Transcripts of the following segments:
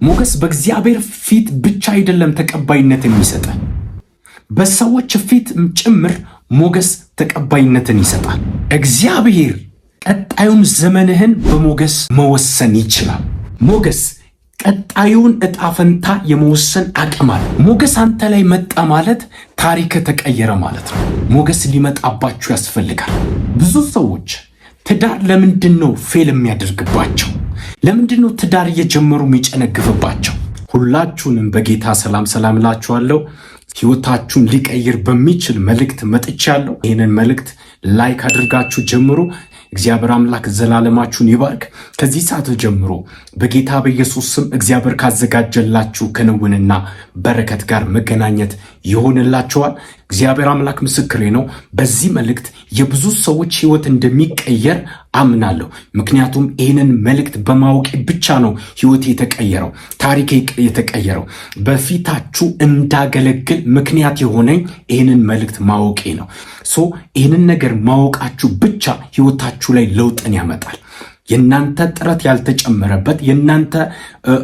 ሞገስ በእግዚአብሔር ፊት ብቻ አይደለም ተቀባይነት የሚሰጥ በሰዎች ፊት ጭምር ሞገስ ተቀባይነትን ይሰጣል። እግዚአብሔር ቀጣዩን ዘመንህን በሞገስ መወሰን ይችላል። ሞገስ ቀጣዩን ዕጣ ፈንታ የመወሰን አቅም አለ። ሞገስ አንተ ላይ መጣ ማለት ታሪክ ተቀየረ ማለት ነው። ሞገስ ሊመጣባችሁ ያስፈልጋል። ብዙ ሰዎች ትዳር ለምንድነው ፌል የሚያደርግባቸው? ለምንድነው ትዳር እየጀመሩ የሚጨነግፍባቸው? ሁላችሁንም በጌታ ሰላም እላችኋለሁ። ሕይወታችሁን ሊቀይር በሚችል መልእክት መጥቻለሁ። ይህንን መልእክት ላይክ አድርጋችሁ ጀምሩ። እግዚአብሔር አምላክ ዘላለማችሁን ይባርክ። ከዚህ ሰዓት ጀምሮ በጌታ በኢየሱስ ስም እግዚአብሔር ካዘጋጀላችሁ ክንውንና በረከት ጋር መገናኘት ይሆንላችኋል። እግዚአብሔር አምላክ ምስክሬ ነው። በዚህ መልእክት የብዙ ሰዎች ሕይወት እንደሚቀየር አምናለሁ። ምክንያቱም ይህንን መልእክት በማወቅ ብቻ ነው ሕይወቴ የተቀየረው፣ ታሪኬ የተቀየረው። በፊታችሁ እንዳገለግል ምክንያት የሆነኝ ይህንን መልእክት ማወቄ ነው። ይህንን ነገር ማወቃችሁ ብቻ ሕይወታችሁ ላይ ለውጥን ያመጣል። የናንተ ጥረት ያልተጨመረበት፣ የናንተ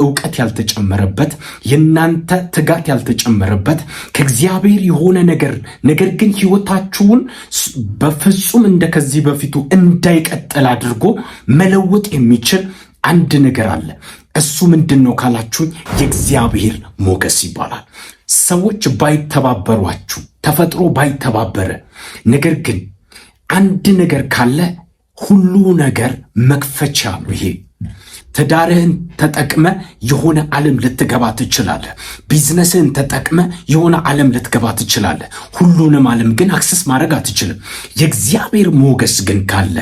ዕውቀት ያልተጨመረበት፣ የናንተ ትጋት ያልተጨመረበት ከእግዚአብሔር የሆነ ነገር ግን ሕይወታችሁን በፍጹም እንደከዚህ በፊቱ እንዳይቀጥል አድርጎ መለወጥ የሚችል አንድ ነገር አለ። እሱ ምንድነው ካላችሁኝ፣ የእግዚአብሔር ሞገስ ይባላል። ሰዎች ባይተባበሯችሁ፣ ተፈጥሮ ባይተባበረ፣ ነገር ግን አንድ ነገር ካለ ሁሉ ነገር መክፈቻ ነው። ይሄ ትዳርህን ተጠቅመ የሆነ ዓለም ልትገባ ትችላለህ። ቢዝነስህን ተጠቅመ የሆነ ዓለም ልትገባ ትችላለህ። ሁሉንም ዓለም ግን አክሰስ ማድረግ አትችልም። የእግዚአብሔር ሞገስ ግን ካለ፣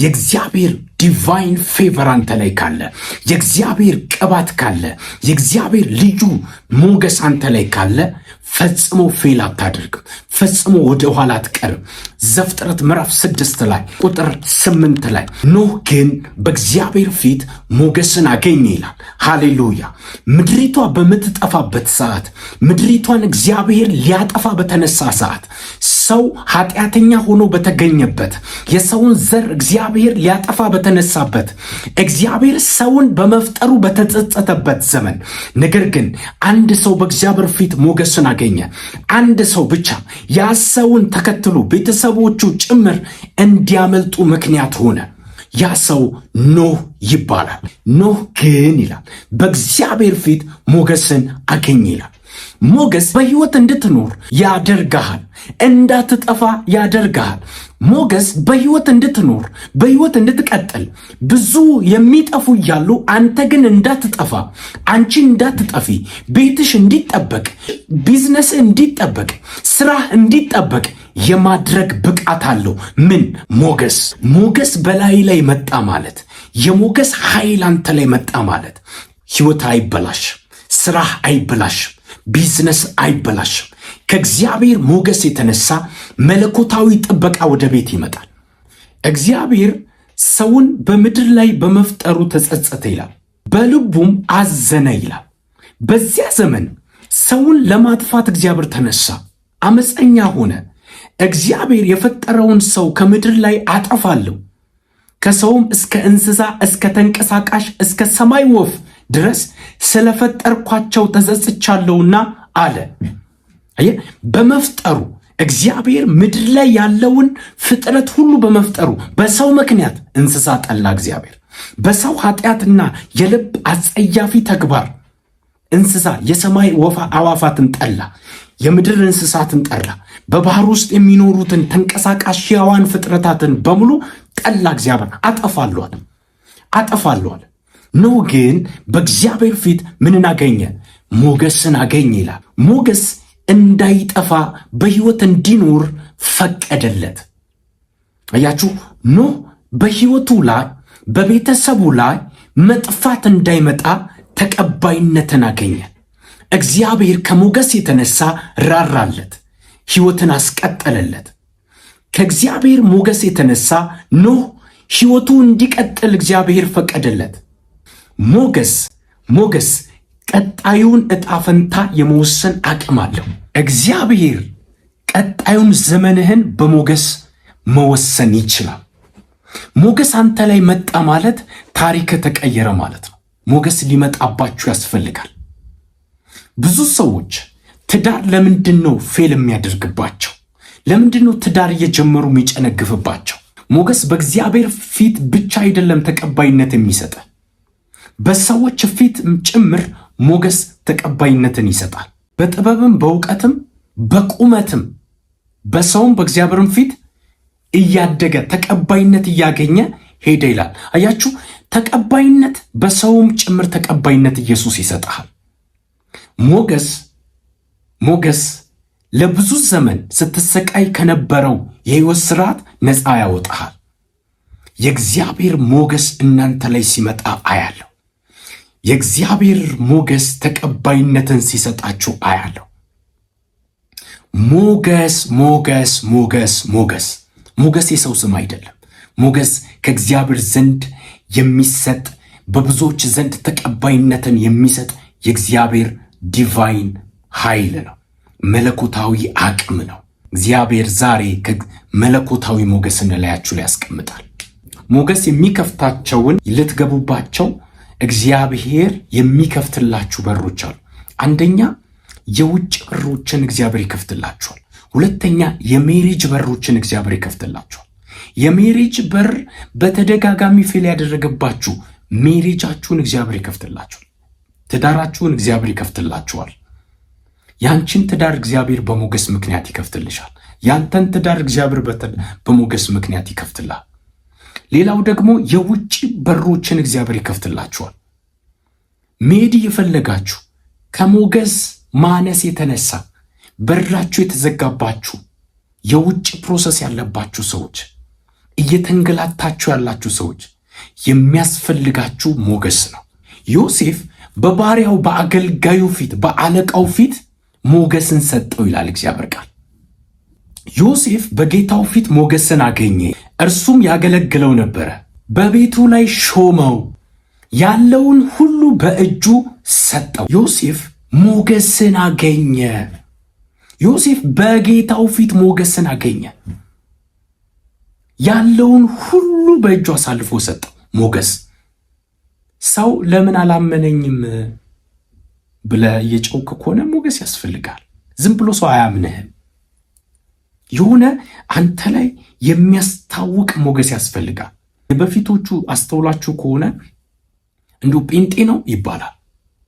የእግዚአብሔር ዲቫይን ፌቨር አንተ ላይ ካለ፣ የእግዚአብሔር ቅባት ካለ፣ የእግዚአብሔር ልዩ ሞገስ አንተ ላይ ካለ ፈጽሞ ፌል አታደርግም። ፈጽሞ ወደ ኋላ አትቀርም። ዘፍጥረት ምዕራፍ 6 ላይ ቁጥር 8 ላይ ኖህ ግን በእግዚአብሔር ፊት ሞገስን አገኘ ይላል። ሃሌሉያ! ምድሪቷ በምትጠፋበት ሰዓት፣ ምድሪቷን እግዚአብሔር ሊያጠፋ በተነሳ ሰዓት፣ ሰው ኃጢአተኛ ሆኖ በተገኘበት፣ የሰውን ዘር እግዚአብሔር ሊያጠፋ በተነሳበት፣ እግዚአብሔር ሰውን በመፍጠሩ በተጸጸተበት ዘመን፣ ነገር ግን አንድ ሰው በእግዚአብሔር ፊት ሞገስን አገኘ። አንድ ሰው ብቻ ያ ሰውን ተከትሎ ቤተሰቦቹ ጭምር እንዲያመልጡ ምክንያት ሆነ። ያ ሰው ኖህ ይባላል። ኖህ ግን ይላል በእግዚአብሔር ፊት ሞገስን አገኘ ይላል። ሞገስ በሕይወት እንድትኖር ያደርግሃል፣ እንዳትጠፋ ያደርግሃል። ሞገስ በሕይወት እንድትኖር፣ በሕይወት እንድትቀጥል፣ ብዙ የሚጠፉ እያሉ አንተ ግን እንዳትጠፋ፣ አንቺ እንዳትጠፊ፣ ቤትሽ እንዲጠበቅ፣ ቢዝነስ እንዲጠበቅ፣ ስራህ እንዲጠበቅ የማድረግ ብቃት አለው። ምን? ሞገስ። ሞገስ በላይ ላይ መጣ ማለት፣ የሞገስ ኃይል አንተ ላይ መጣ ማለት ሕይወት አይበላሽም፣ ስራህ አይበላሽም፣ ቢዝነስ አይበላሽም። ከእግዚአብሔር ሞገስ የተነሳ መለኮታዊ ጥበቃ ወደ ቤት ይመጣል። እግዚአብሔር ሰውን በምድር ላይ በመፍጠሩ ተጸጸተ ይላል፣ በልቡም አዘነ ይላል። በዚያ ዘመን ሰውን ለማጥፋት እግዚአብሔር ተነሳ፣ አመፀኛ ሆነ። እግዚአብሔር የፈጠረውን ሰው ከምድር ላይ አጠፋለሁ፣ ከሰውም እስከ እንስሳ፣ እስከ ተንቀሳቃሽ፣ እስከ ሰማይ ወፍ ድረስ ስለፈጠርኳቸው ተጸጽቻለሁና አለ። በመፍጠሩ እግዚአብሔር ምድር ላይ ያለውን ፍጥረት ሁሉ በመፍጠሩ በሰው ምክንያት እንስሳ ጠላ። እግዚአብሔር በሰው ኃጢአትና የልብ አጸያፊ ተግባር እንስሳ፣ የሰማይ ወፍ አዋፋትን ጠላ፣ የምድር እንስሳትን ጠላ፣ በባህር ውስጥ የሚኖሩትን ተንቀሳቃሽ ሕያዋን ፍጥረታትን በሙሉ ጠላ። እግዚአብሔር አጠፋለዋል። ኖህ ግን በእግዚአብሔር ፊት ምንን አገኘ? ሞገስን አገኘ ይላል። ሞገስ እንዳይጠፋ በሕይወት እንዲኖር ፈቀደለት። አያችሁ፣ ኖህ በሕይወቱ ላይ በቤተሰቡ ላይ መጥፋት እንዳይመጣ ተቀባይነትን አገኘ። እግዚአብሔር ከሞገስ የተነሳ ራራለት፣ ሕይወትን አስቀጠለለት። ከእግዚአብሔር ሞገስ የተነሳ ኖህ ሕይወቱ እንዲቀጥል እግዚአብሔር ፈቀደለት። ሞገስ ቀጣዩን ዕጣ ፈንታ የመወሰን አቅም አለው። እግዚአብሔር ቀጣዩን ዘመንህን በሞገስ መወሰን ይችላል። ሞገስ አንተ ላይ መጣ ማለት ታሪክ ተቀየረ ማለት ነው። ሞገስ ሊመጣባችሁ ያስፈልጋል። ብዙ ሰዎች ትዳር ለምንድነው ፌል የሚያደርግባቸው? ለምንድነው ትዳር እየጀመሩ የሚጨነግፍባቸው? ሞገስ በእግዚአብሔር ፊት ብቻ አይደለም ተቀባይነት የሚሰጥ፣ በሰዎች ፊት ጭምር ሞገስ ተቀባይነትን ይሰጣል። በጥበብም በእውቀትም በቁመትም በሰውም በእግዚአብሔርም ፊት እያደገ ተቀባይነት እያገኘ ሄደ ይላል። አያችሁ፣ ተቀባይነት በሰውም ጭምር ተቀባይነት ኢየሱስ ይሰጣል። ሞገስ ለብዙ ዘመን ስትሰቃይ ከነበረው የሕይወት ስርዓት ነፃ ያወጣሃል። የእግዚአብሔር ሞገስ እናንተ ላይ ሲመጣ አያለሁ። የእግዚአብሔር ሞገስ ተቀባይነትን ሲሰጣችሁ አያለሁ። ሞገስ ሞገስ ሞገስ ሞገስ ሞገስ የሰው ስም አይደለም። ሞገስ ከእግዚአብሔር ዘንድ የሚሰጥ በብዙዎች ዘንድ ተቀባይነትን የሚሰጥ የእግዚአብሔር ዲቫይን ኃይል ነው። መለኮታዊ አቅም ነው። እግዚአብሔር ዛሬ መለኮታዊ ሞገስን ላያችሁ ላይ ያስቀምጣል። ሞገስ የሚከፍታቸውን ልትገቡባቸው እግዚአብሔር የሚከፍትላችሁ በሮች አሉ። አንደኛ የውጭ በሮችን እግዚአብሔር ይከፍትላችኋል። ሁለተኛ የሜሪጅ በሮችን እግዚአብሔር ይከፍትላችኋል። የሜሪጅ በር በተደጋጋሚ ፌል ያደረገባችሁ ሜሪጃችሁን እግዚአብሔር ይከፍትላችኋል። ትዳራችሁን እግዚአብሔር ይከፍትላችኋል። ያንቺን ትዳር እግዚአብሔር በሞገስ ምክንያት ይከፍትልሻል። ያንተን ትዳር እግዚአብሔር በሞገስ ምክንያት ይከፍትላል። ሌላው ደግሞ የውጭ በሮችን እግዚአብሔር ይከፍትላችኋል። መሄድ እየፈለጋችሁ ከሞገስ ማነስ የተነሳ በራችሁ የተዘጋባችሁ የውጭ ፕሮሰስ ያለባችሁ ሰዎች፣ እየተንገላታችሁ ያላችሁ ሰዎች የሚያስፈልጋችሁ ሞገስ ነው። ዮሴፍ በባሪያው በአገልጋዩ ፊት በአለቃው ፊት ሞገስን ሰጠው ይላል እግዚአብሔር ቃል። ዮሴፍ በጌታው ፊት ሞገስን አገኘ። እርሱም ያገለግለው ነበረ። በቤቱ ላይ ሾመው፣ ያለውን ሁሉ በእጁ ሰጠው። ዮሴፍ ሞገስን አገኘ። ዮሴፍ በጌታው ፊት ሞገስን አገኘ። ያለውን ሁሉ በእጁ አሳልፎ ሰጠው። ሞገስ። ሰው ለምን አላመነኝም ብለህ እየጮክ ከሆነ ሞገስ ያስፈልጋል። ዝም ብሎ ሰው አያምንህም። የሆነ አንተ ላይ የሚያስታውቅ ሞገስ ያስፈልጋል። በፊቶቹ አስተውላችሁ ከሆነ እንዲሁ ጴንጤ ነው ይባላል።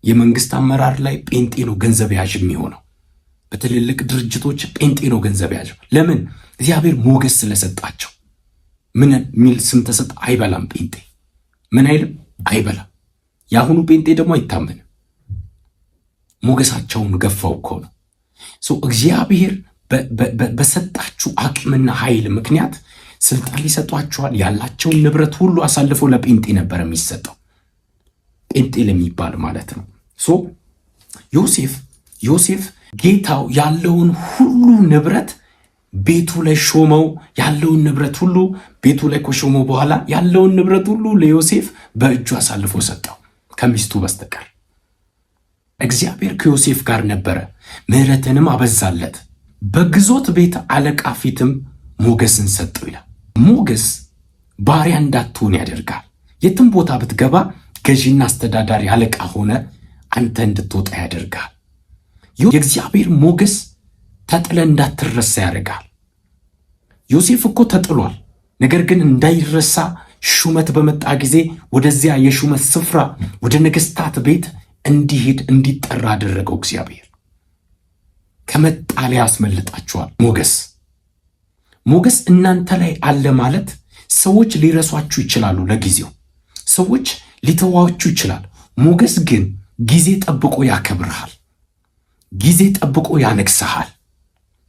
የመንግስት አመራር ላይ ጴንጤ ነው ገንዘብ ያዥ የሚሆነው። በትልልቅ ድርጅቶች ጴንጤ ነው ገንዘብ ያዥ። ለምን? እግዚአብሔር ሞገስ ስለሰጣቸው። ምን የሚል ስም ተሰጥ? አይበላም ጴንጤ። ምን አይልም? አይበላም። የአሁኑ ጴንጤ ደግሞ አይታመንም። ሞገሳቸውን ገፋው እኮ ነው። እግዚአብሔር በሰጣችሁ አቅምና ኃይል ምክንያት ስልጣን ይሰጧችኋል። ያላቸውን ንብረት ሁሉ አሳልፈው ለጴንጤ ነበር የሚሰጠው፣ ጴንጤ ለሚባል ማለት ነው። ዮሴፍ ጌታው ያለውን ሁሉ ንብረት ቤቱ ላይ ሾመው። ያለውን ንብረት ሁሉ ቤቱ ላይ ከሾመው በኋላ ያለውን ንብረት ሁሉ ለዮሴፍ በእጁ አሳልፎ ሰጠው ከሚስቱ በስተቀር። እግዚአብሔር ከዮሴፍ ጋር ነበረ፣ ምሕረትንም አበዛለት። በግዞት ቤት አለቃ ፊትም ሞገስን ሰጠው ይላል። ሞገስ ባሪያ እንዳትሆን ያደርጋል። የትም ቦታ ብትገባ ገዢና አስተዳዳሪ አለቃ ሆነ አንተ እንድትወጣ ያደርጋል። የእግዚአብሔር ሞገስ ተጥለ እንዳትረሳ ያደርጋል። ዮሴፍ እኮ ተጥሏል። ነገር ግን እንዳይረሳ ሹመት በመጣ ጊዜ ወደዚያ የሹመት ስፍራ ወደ ነገሥታት ቤት እንዲሄድ እንዲጠራ አደረገው እግዚአብሔር። ከመጣሊያ ያስመልጣችኋል። ሞገስ እናንተ ላይ አለ ማለት ሰዎች ሊረሷችሁ ይችላሉ። ለጊዜው ሰዎች ሊተዋችሁ ይችላል። ሞገስ ግን ጊዜ ጠብቆ ያከብርሃል። ጊዜ ጠብቆ ያነግስሃል።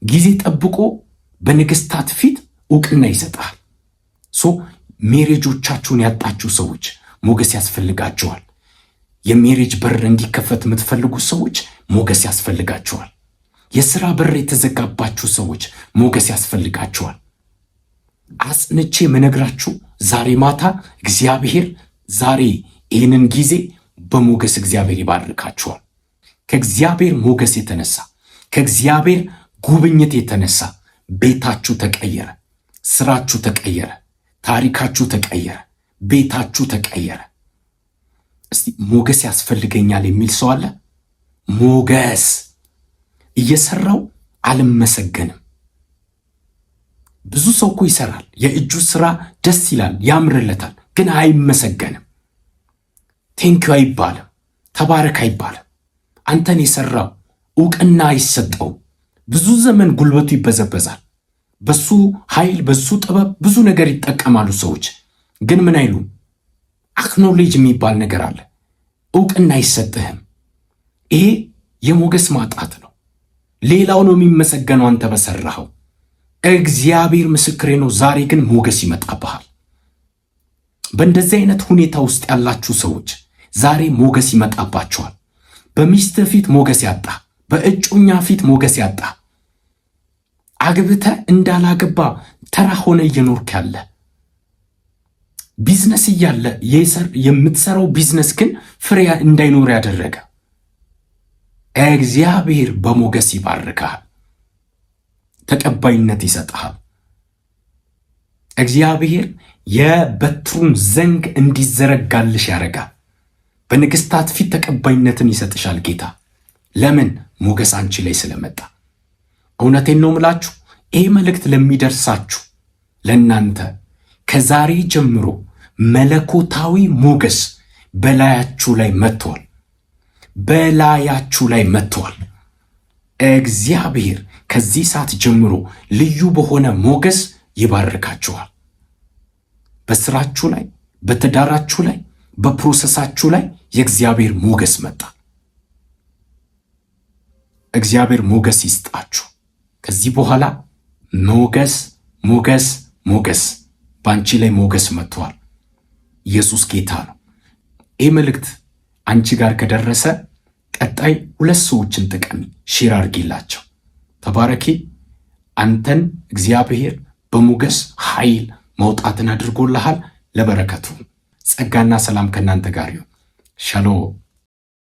ጊዜ ጠብቆ በነገሥታት ፊት ዕውቅና ይሰጣል። ሜሬጆቻችሁን ያጣችሁ ሰዎች ሞገስ ያስፈልጋችኋል። የሜሬጅ በር እንዲከፈት የምትፈልጉ ሰዎች ሞገስ ያስፈልጋችኋል። የሥራ በር የተዘጋባችሁ ሰዎች ሞገስ ያስፈልጋችኋል። አጽንቼ መነግራችሁ ዛሬ ማታ እግዚአብሔር ዛሬ ይህንን ጊዜ በሞገስ እግዚአብሔር ይባርካችኋል። ከእግዚአብሔር ሞገስ የተነሳ ከእግዚአብሔር ጉብኝት የተነሳ ቤታችሁ ተቀየረ፣ ስራችሁ ተቀየረ፣ ታሪካችሁ ተቀየረ፣ ቤታችሁ ተቀየረ። እስቲ ሞገስ ያስፈልገኛል የሚል ሰው አለ? ሞገስ እየሰራው አልመሰገንም። ብዙ ሰው እኮ ይሰራል፣ የእጁ ስራ ደስ ይላል፣ ያምርለታል፣ ግን አይመሰገንም። ቴንኪው አይባልም፣ ተባረክ አይባልም። አንተን የሰራው ዕውቅና አይሰጠውም። ብዙ ዘመን ጉልበቱ ይበዘበዛል። በሱ ኃይል በሱ ጥበብ ብዙ ነገር ይጠቀማሉ ሰዎች፣ ግን ምን አይሉም? አክኖሌጅ የሚባል ነገር አለ። ዕውቅና አይሰጥህም። ይሄ የሞገስ ማጣት ነው። ሌላው ነው የሚመሰገነው አንተ በሰራኸው። እግዚአብሔር ምስክሬ ነው። ዛሬ ግን ሞገስ ይመጣብሃል። በእንደዚህ አይነት ሁኔታ ውስጥ ያላችሁ ሰዎች ዛሬ ሞገስ ይመጣባችኋል። በሚስት ፊት ሞገስ ያጣ፣ በእጮኛ ፊት ሞገስ ያጣ፣ አግብተ እንዳላገባ ተራ ሆነ እየኖርክ ያለ፣ ቢዝነስ እያለ የምትሰራው ቢዝነስ ግን ፍሬ እንዳይኖር ያደረገ እግዚአብሔር በሞገስ ይባርካል፣ ተቀባይነት ይሰጥሃል። እግዚአብሔር የበትሩን ዘንግ እንዲዘረጋልሽ ያደርጋል። በንግስታት ፊት ተቀባይነትን ይሰጥሻል ጌታ። ለምን? ሞገስ አንቺ ላይ ስለመጣ። እውነቴን ነው ምላችሁ፣ ይሄ መልእክት ለሚደርሳችሁ ለእናንተ ከዛሬ ጀምሮ መለኮታዊ ሞገስ በላያችሁ ላይ መጥቷል። በላያችሁ ላይ መጥቷል። እግዚአብሔር ከዚህ ሰዓት ጀምሮ ልዩ በሆነ ሞገስ ይባርካችኋል። በስራችሁ ላይ፣ በትዳራችሁ ላይ፣ በፕሮሰሳችሁ ላይ የእግዚአብሔር ሞገስ መጣ። እግዚአብሔር ሞገስ ይስጣችሁ። ከዚህ በኋላ ሞገስ ሞገስ ሞገስ፣ በአንቺ ላይ ሞገስ መጥቷል። ኢየሱስ ጌታ ነው። ይህ መልእክት አንቺ ጋር ከደረሰ ቀጣይ 2 ሰዎችን ጥቀሚ፣ ሼር አድርጊላቸው። ተባረኪ። አንተን እግዚአብሔር በሞገስ ኃይል መውጣትን አድርጎልሃል። ለበረከቱ ጸጋና ሰላም ከእናንተ ጋር ይሁን። ሻሎም